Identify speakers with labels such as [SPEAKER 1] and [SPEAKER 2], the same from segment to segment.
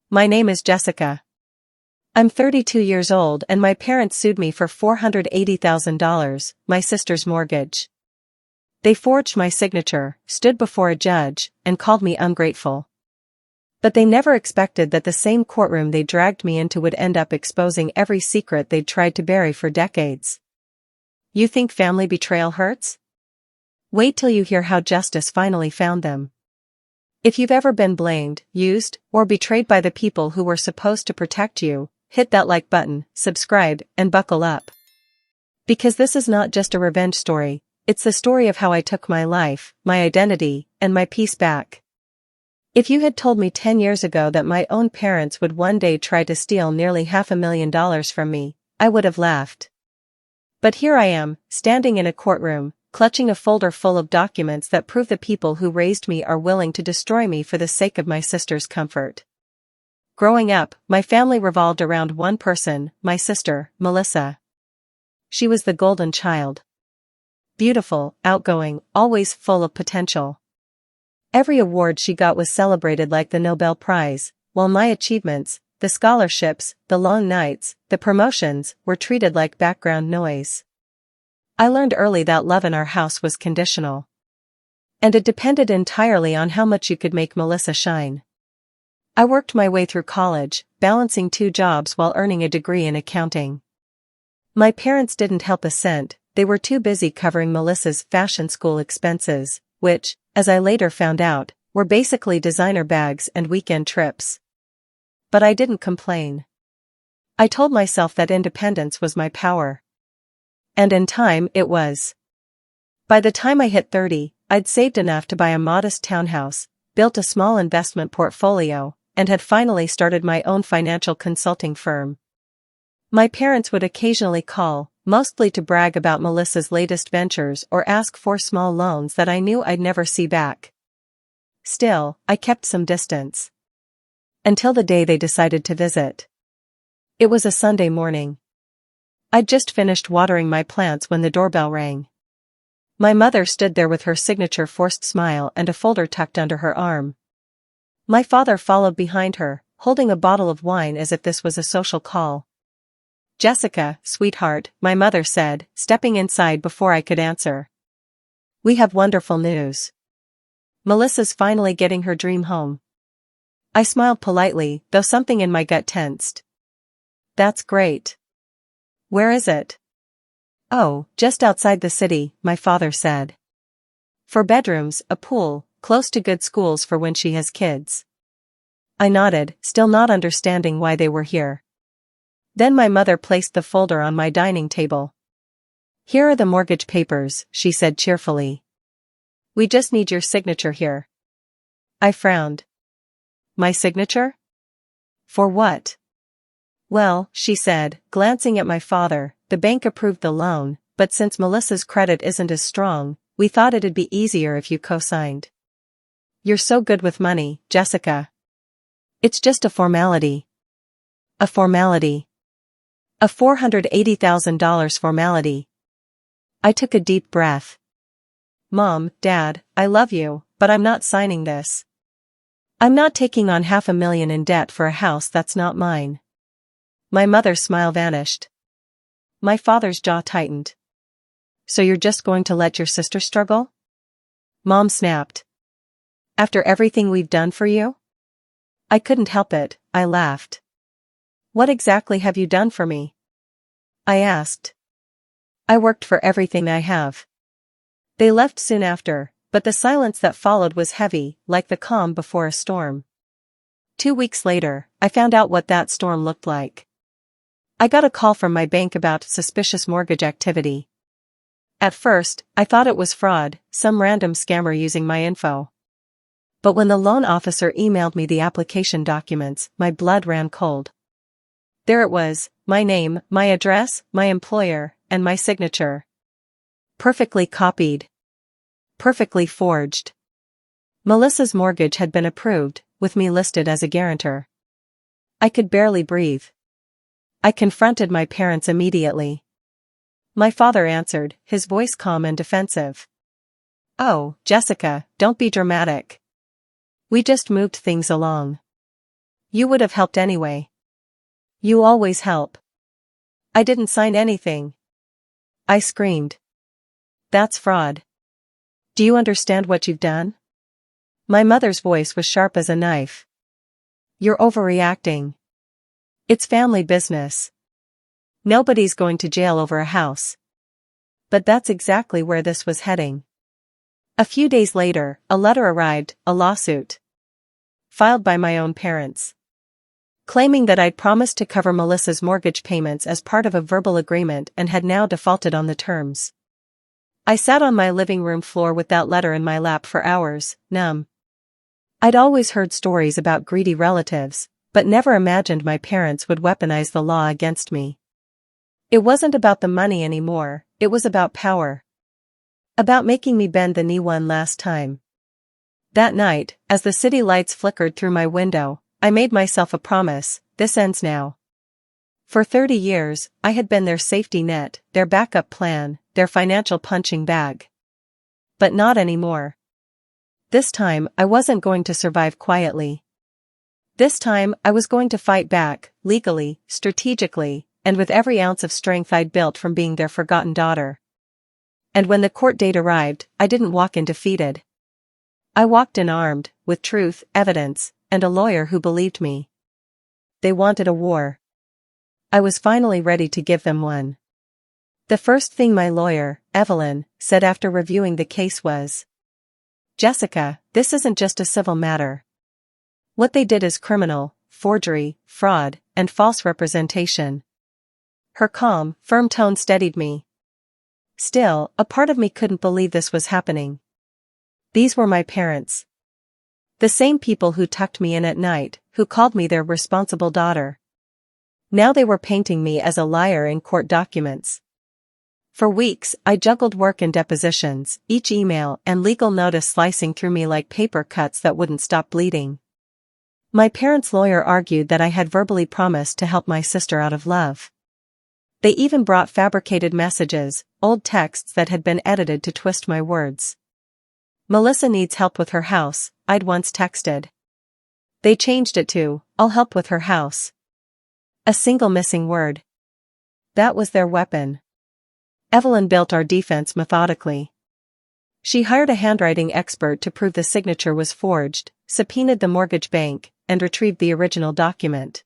[SPEAKER 1] My name is Jessica. I'm 32 years old and my parents sued me for $480,000, my sister's mortgage. They forged my signature, stood before a judge, and called me ungrateful. But they never expected that the same courtroom they dragged me into would end up exposing every secret they'd tried to bury for decades. You think family betrayal hurts? Wait till you hear how justice finally found them. If you've ever been blamed, used, or betrayed by the people who were supposed to protect you, hit that like button, subscribe, and buckle up. Because this is not just a revenge story, it's the story of how I took my life, my identity, and my peace back. If you had told me 10 years ago that my own parents would one day try to steal nearly $500,000 from me, I would have laughed. But here I am, standing in a courtroom, clutching a folder full of documents that prove the people who raised me are willing to destroy me for the sake of my sister's comfort. Growing up, my family revolved around one person, my sister, Melissa. She was the golden child. Beautiful, outgoing, always full of potential. Every award she got was celebrated like the Nobel Prize, while my achievements, the scholarships, the long nights, the promotions, were treated like background noise. I learned early that love in our house was conditional. And it depended entirely on how much you could make Melissa shine. I worked my way through college, balancing 2 jobs while earning a degree in accounting. My parents didn't help a cent, they were too busy covering Melissa's fashion school expenses, which, as I later found out, were basically designer bags and weekend trips. But I didn't complain. I told myself that independence was my power. And in time, it was. By the time I hit 30, I'd saved enough to buy a modest townhouse, built a small investment portfolio, and had finally started my own financial consulting firm. My parents would occasionally call, mostly to brag about Melissa's latest ventures or ask for small loans that I knew I'd never see back. Still, I kept some distance. Until the day they decided to visit. It was a Sunday morning. I'd just finished watering my plants when the doorbell rang. My mother stood there with her signature forced smile and a folder tucked under her arm. My father followed behind her, holding a bottle of wine as if this was a social call. "Jessica, sweetheart," my mother said, stepping inside before I could answer. "We have wonderful news. Melissa's finally getting her dream home." I smiled politely, though something in my gut tensed. "That's great. Where is it?" "Oh, just outside the city," my father said. "4 bedrooms, a pool, close to good schools for when she has kids." I nodded, still not understanding why they were here. Then my mother placed the folder on my dining table. "Here are the mortgage papers," she said cheerfully. "We just need your signature here." I frowned. "My signature? For what?" "Well," she said, glancing at my father, "the bank approved the loan, but since Melissa's credit isn't as strong, we thought it'd be easier if you co-signed." "You're so good with money, Jessica." "It's just a formality." "A formality. A $480,000 formality." I took a deep breath. "Mom, Dad, I love you, but I'm not signing this. I'm not taking on $500,000 in debt for a house that's not mine." My mother's smile vanished. My father's jaw tightened. "So you're just going to let your sister struggle?" Mom snapped. "After everything we've done for you?" I couldn't help it, I laughed. "What exactly have you done for me?" I asked. "I worked for everything I have." They left soon after, but the silence that followed was heavy, like the calm before a storm. 2 weeks later, I found out what that storm looked like. I got a call from my bank about suspicious mortgage activity. At first, I thought it was fraud, some random scammer using my info. But when the loan officer emailed me the application documents, my blood ran cold. There it was, my name, my address, my employer, and my signature. Perfectly copied. Perfectly forged. Melissa's mortgage had been approved, with me listed as a guarantor. I could barely breathe. I confronted my parents immediately. My father answered, his voice calm and defensive. "Oh, Jessica, don't be dramatic. We just moved things along. You would have helped anyway. You always help. I didn't sign anything. I screamed. That's fraud. Do you understand what you've done? My mother's voice was sharp as a knife. You're overreacting. It's family business. Nobody's going to jail over a house. But that's exactly where this was heading. A few days later, a letter arrived, a lawsuit. Filed by my own parents. Claiming that I'd promised to cover Melissa's mortgage payments as part of a verbal agreement and had now defaulted on the terms. I sat on my living room floor with that letter in my lap for hours, numb. I'd always heard stories about greedy relatives, but never imagined my parents would weaponize the law against me. It wasn't about the money anymore, it was about power. About making me bend the knee one last time. That night, as the city lights flickered through my window, I made myself a promise: this ends now. For 30 years, I had been their safety net, their backup plan, their financial punching bag. But not anymore. This time, I wasn't going to survive quietly. This time, I was going to fight back, legally, strategically, and with every ounce of strength I'd built from being their forgotten daughter. And when the court date arrived, I didn't walk in defeated. I walked in armed, with truth, evidence, and a lawyer who believed me. They wanted a war. I was finally ready to give them one. The first thing my lawyer, Evelyn, said after reviewing the case was, "Jessica, this isn't just a civil matter. What they did is criminal: forgery, fraud, and false representation." Her calm, firm tone steadied me. Still, a part of me couldn't believe this was happening. These were my parents. The same people who tucked me in at night, who called me their responsible daughter. Now they were painting me as a liar in court documents. For weeks, I juggled work and depositions, each email and legal notice slicing through me like paper cuts that wouldn't stop bleeding. My parents' lawyer argued that I had verbally promised to help my sister out of love. They even brought fabricated messages, old texts that had been edited to twist my words. "Melissa needs help with her house," I'd once texted. They changed it to, "I'll help with her house." A single missing word. That was their weapon. Evelyn built our defense methodically. She hired a handwriting expert to prove the signature was forged, subpoenaed the mortgage bank, and retrieved the original document.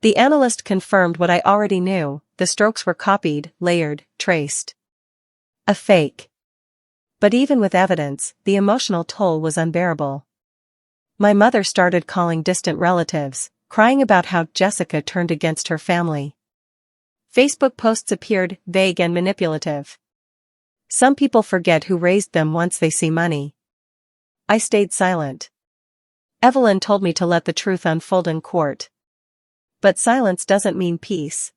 [SPEAKER 1] The analyst confirmed what I already knew: the strokes were copied, layered, traced. A fake. But even with evidence, the emotional toll was unbearable. My mother started calling distant relatives, crying about how Jessica turned against her family. Facebook posts appeared, vague and manipulative. Some people forget who raised them once they see money. I stayed silent. Evelyn told me to let the truth unfold in court. But silence doesn't mean peace.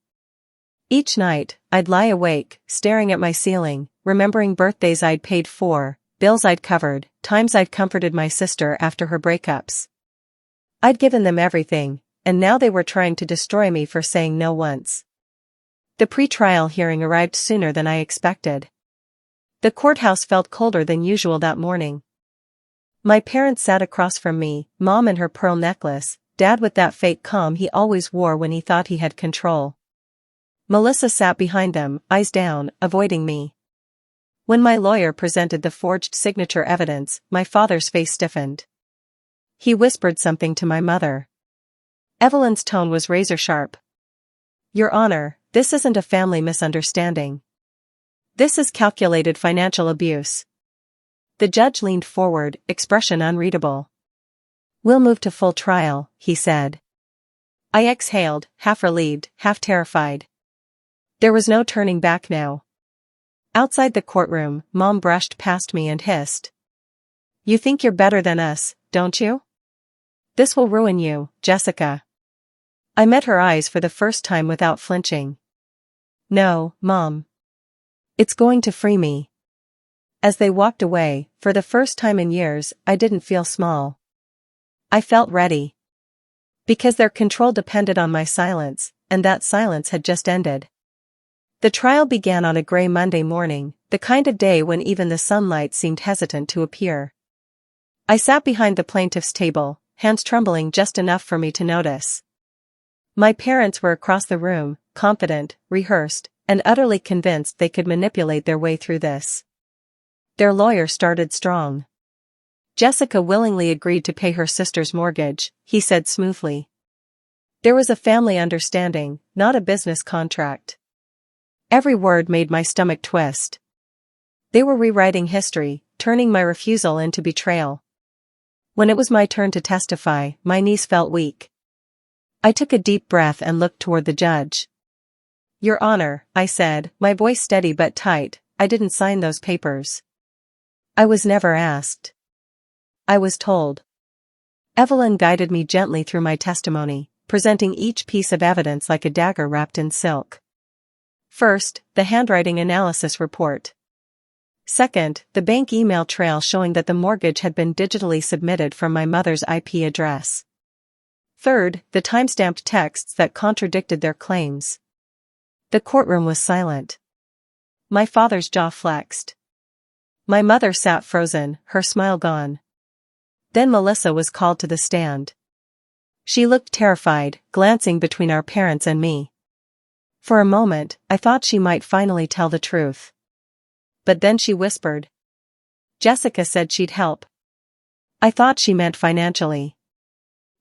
[SPEAKER 1] Each night, I'd lie awake, staring at my ceiling, remembering birthdays I'd paid for, bills I'd covered, times I'd comforted my sister after her breakups. I'd given them everything, and now they were trying to destroy me for saying no once. The pre-trial hearing arrived sooner than I expected. The courthouse felt colder than usual that morning. My parents sat across from me, Mom in her pearl necklace, Dad with that fake calm he always wore when he thought he had control. Melissa sat behind them, eyes down, avoiding me. When my lawyer presented the forged signature evidence, my father's face stiffened. He whispered something to my mother. Evelyn's tone was razor-sharp. "Your Honor, this isn't a family misunderstanding. This is calculated financial abuse." The judge leaned forward, expression unreadable. "We'll move to full trial," he said. I exhaled, half relieved, half terrified. There was no turning back now. Outside the courtroom, Mom brushed past me and hissed. "You think you're better than us, don't you? This will ruin you, Jessica." I met her eyes for the first time without flinching. "No, Mom. It's going to free me." As they walked away, for the first time in years, I didn't feel small. I felt ready. Because their control depended on my silence, and that silence had just ended. The trial began on a gray Monday morning, the kind of day when even the sunlight seemed hesitant to appear. I sat behind the plaintiff's table, hands trembling just enough for me to notice. My parents were across the room, confident, rehearsed, and utterly convinced they could manipulate their way through this. Their lawyer started strong. Jessica willingly agreed to pay her sister's mortgage, he said smoothly. There was a family understanding, not a business contract. Every word made my stomach twist. They were rewriting history, turning my refusal into betrayal. When it was my turn to testify, my knees felt weak. I took a deep breath and looked toward the judge. Your Honor, I said, my voice steady but tight, I didn't sign those papers. I was never asked. I was told. Evelyn guided me gently through my testimony, presenting each piece of evidence like a dagger wrapped in silk. First, the handwriting analysis report. Second, the bank email trail showing that the mortgage had been digitally submitted from my mother's IP address. Third, the timestamped texts that contradicted their claims. The courtroom was silent. My father's jaw flexed. My mother sat frozen, her smile gone. Then Melissa was called to the stand. She looked terrified, glancing between our parents and me. For a moment, I thought she might finally tell the truth. But then she whispered. Jessica said she'd help. I thought she meant financially.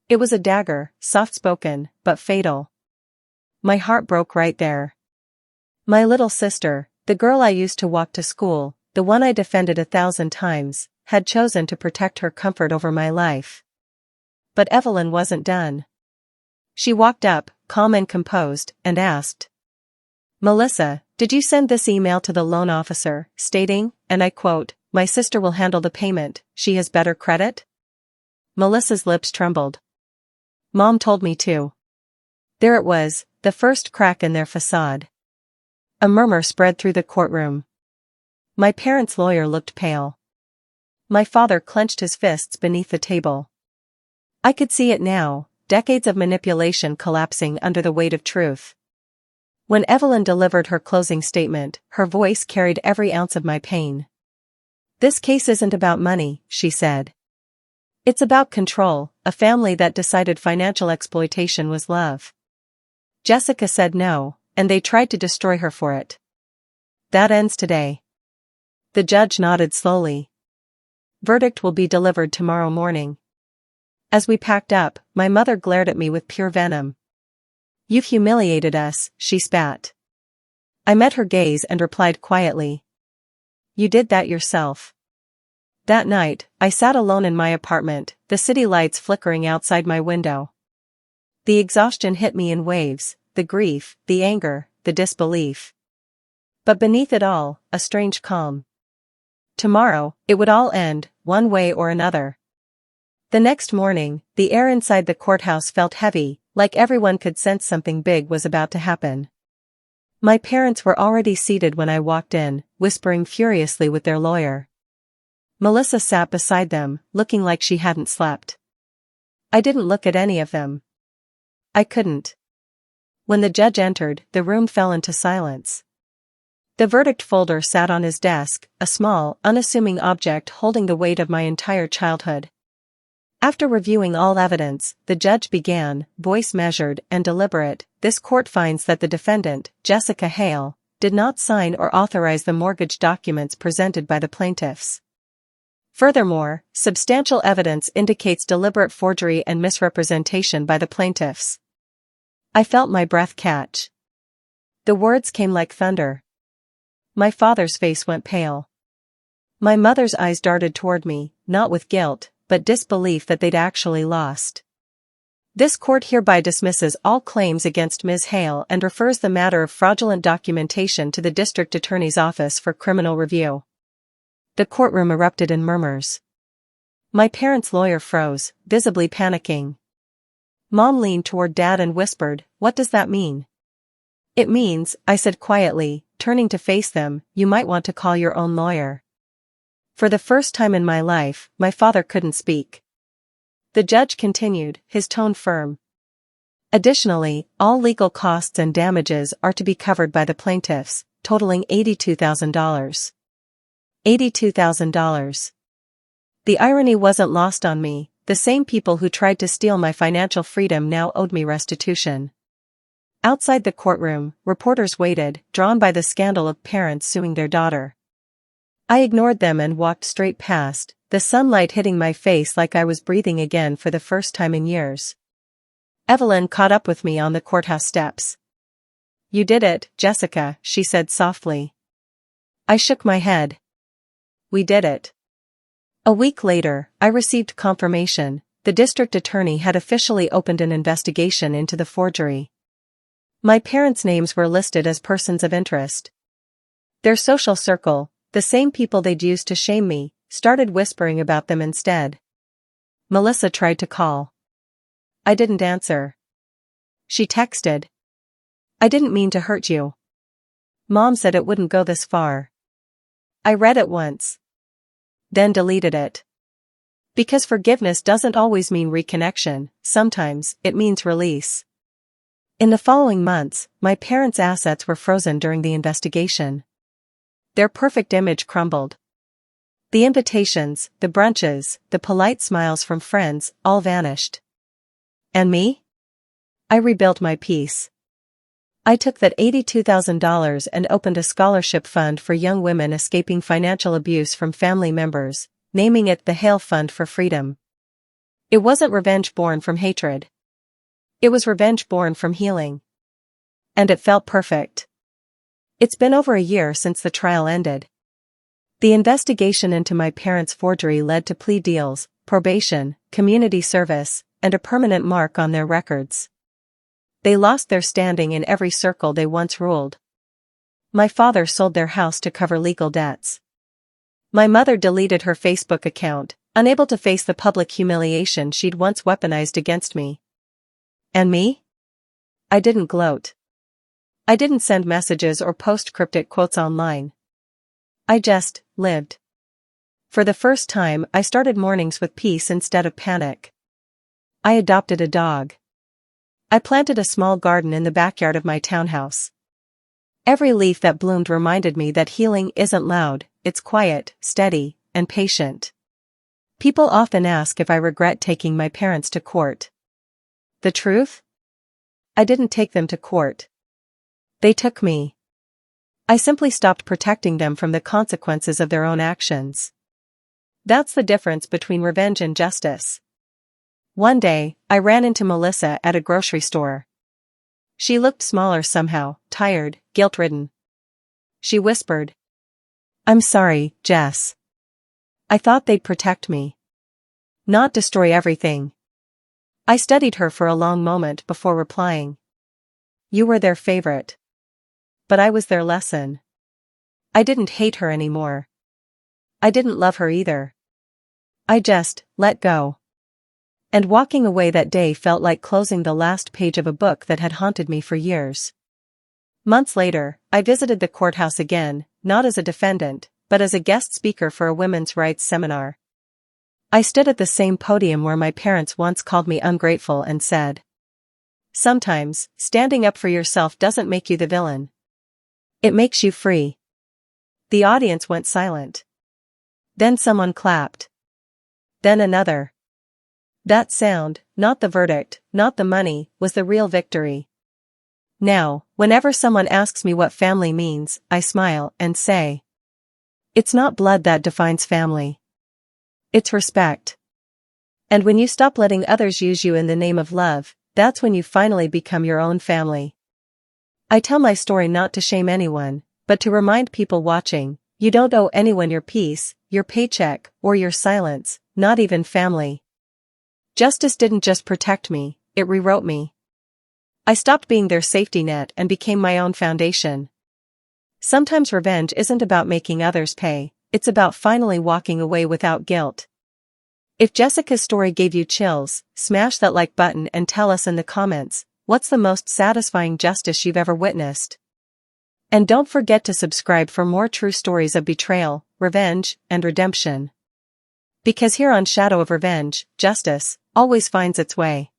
[SPEAKER 1] It was a dagger, soft-spoken, but fatal. My heart broke right there. My little sister, the girl I used to walk to school, the one I defended 1,000 times, had chosen to protect her comfort over my life. But Evelyn wasn't done. She walked up, calm and composed, and asked. Melissa, did you send this email to the loan officer, stating, and I quote, my sister will handle the payment, she has better credit? Melissa's lips trembled. Mom told me to. There it was, the first crack in their facade. A murmur spread through the courtroom. My parents' lawyer looked pale. My father clenched his fists beneath the table. I could see it now, decades of manipulation collapsing under the weight of truth. When Evelyn delivered her closing statement, her voice carried every ounce of my pain. This case isn't about money, she said. It's about control, a family that decided financial exploitation was love. Jessica said no, and they tried to destroy her for it. That ends today. The judge nodded slowly. Verdict will be delivered tomorrow morning. As we packed up, my mother glared at me with pure venom. You've humiliated us, she spat. I met her gaze and replied quietly. You did that yourself. That night, I sat alone in my apartment, the city lights flickering outside my window. The exhaustion hit me in waves, the grief, the anger, the disbelief. But beneath it all, a strange calm. Tomorrow, it would all end, one way or another. The next morning, the air inside the courthouse felt heavy, like everyone could sense something big was about to happen. My parents were already seated when I walked in, whispering furiously with their lawyer. Melissa sat beside them, looking like she hadn't slept. I didn't look at any of them. I couldn't. When the judge entered, the room fell into silence. The verdict folder sat on his desk, a small, unassuming object holding the weight of my entire childhood. After reviewing all evidence, the judge began, voice measured and deliberate, this court finds that the defendant, Jessica Hale, did not sign or authorize the mortgage documents presented by the plaintiffs. Furthermore, substantial evidence indicates deliberate forgery and misrepresentation by the plaintiffs. I felt my breath catch. The words came like thunder. My father's face went pale. My mother's eyes darted toward me, not with guilt, but disbelief that they'd actually lost. This court hereby dismisses all claims against Ms. Hale and refers the matter of fraudulent documentation to the District Attorney's Office for criminal review. The courtroom erupted in murmurs. My parents' lawyer froze, visibly panicking. Mom leaned toward Dad and whispered, "What does that mean?" "It means," I said quietly, turning to face them, "you might want to call your own lawyer." For the first time in my life, my father couldn't speak. The judge continued, his tone firm. Additionally, all legal costs and damages are to be covered by the plaintiffs, totaling $82,000. $82,000. The irony wasn't lost on me, the same people who tried to steal my financial freedom now owed me restitution. Outside the courtroom, reporters waited, drawn by the scandal of parents suing their daughter. I ignored them and walked straight past, the sunlight hitting my face like I was breathing again for the first time in years. Evelyn caught up with me on the courthouse steps. "You did it, Jessica," she said softly. I shook my head. "We did it." A week later, I received confirmation. The district attorney had officially opened an investigation into the forgery. My parents' names were listed as persons of interest. Their social circle, the same people they'd used to shame me, started whispering about them instead. Melissa tried to call. I didn't answer. She texted. "I didn't mean to hurt you. Mom said it wouldn't go this far." I read it once. Then deleted it. Because forgiveness doesn't always mean reconnection, sometimes it means release. In the following months, my parents' assets were frozen during the investigation. Their perfect image crumbled. The invitations, the brunches, the polite smiles from friends, all vanished. And me? I rebuilt my peace. I took that $82,000 and opened a scholarship fund for young women escaping financial abuse from family members, naming it the Hale Fund for Freedom. It wasn't revenge born from hatred. It was revenge born from healing. And it felt perfect. It's been over a year since the trial ended. The investigation into my parents' forgery led to plea deals, probation, community service, and a permanent mark on their records. They lost their standing in every circle they once ruled. My father sold their house to cover legal debts. My mother deleted her Facebook account, unable to face the public humiliation she'd once weaponized against me. And me? I didn't gloat. I didn't send messages or post cryptic quotes online. I just lived. For the first time, I started mornings with peace instead of panic. I adopted a dog. I planted a small garden in the backyard of my townhouse. Every leaf that bloomed reminded me that healing isn't loud, it's quiet, steady, and patient. People often ask if I regret taking my parents to court. The truth? I didn't take them to court. They took me. I simply stopped protecting them from the consequences of their own actions. That's the difference between revenge and justice. One day, I ran into Melissa at a grocery store. She looked smaller somehow, tired, guilt-ridden. She whispered, "I'm sorry, Jess. I thought they'd protect me. Not destroy everything." I studied her for a long moment before replying. "You were their favorite. But I was their lesson." I didn't hate her anymore. I didn't love her either. I just let go. And walking away that day felt like closing the last page of a book that had haunted me for years. Months later, I visited the courthouse again, not as a defendant, but as a guest speaker for a women's rights seminar. I stood at the same podium where my parents once called me ungrateful and said, "Sometimes, standing up for yourself doesn't make you the villain. It makes you free." The audience went silent. Then someone clapped. Then another. That sound, not the verdict, not the money, was the real victory. Now, whenever someone asks me what family means, I smile and say, "It's not blood that defines family. It's respect." And when you stop letting others use you in the name of love, that's when you finally become your own family. I tell my story not to shame anyone, but to remind people watching, you don't owe anyone your peace, your paycheck, or your silence, not even family. Justice didn't just protect me, it rewrote me. I stopped being their safety net and became my own foundation. Sometimes revenge isn't about making others pay, it's about finally walking away without guilt. If Jessica's story gave you chills, smash that like button and tell us in the comments, what's the most satisfying justice you've ever witnessed? And don't forget to subscribe for more true stories of betrayal, revenge, and redemption. Because here on Shadow of Revenge, justice always finds its way.